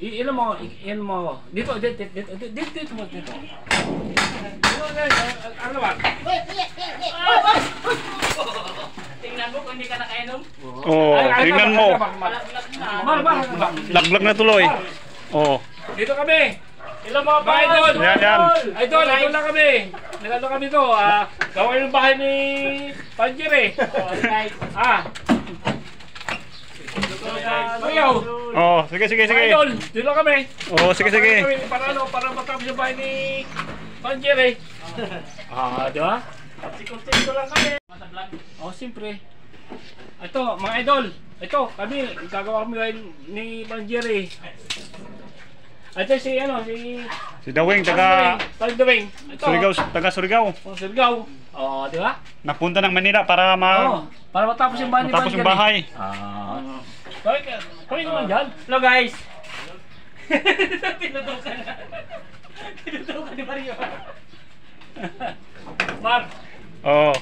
Ilan mo, ilan mo. Dito mo, dito. Ano ba? Tingnan mo kung hindi ka nakainom. Oh, tingnan mo. Mar. Laglag na tuloy. Oh. Dito kami. Ilan mga bahay doon? Yan. Idol na kami. Nagano kami to. Gawa yung bahay ni Panjir eh. Oh, sige. Idol, dito kami. Oh, sige. Para matapos yung bahay ni Panjir eh. Di ba? Sikot-sikot lang kami. Oh, siyempre. Ito, mga idol. Ito, kami, gagawa kami ni Panjir eh. Ito si Dawing, taga Dawing. Surigao. Oh, Surigao. Oh, di ba? Napunta ng Manila para para matapos yung bahay ni matapos yung bahay. Kami naman dyan. Hello guys. Tinutukan ni Mario. Mark. Oh.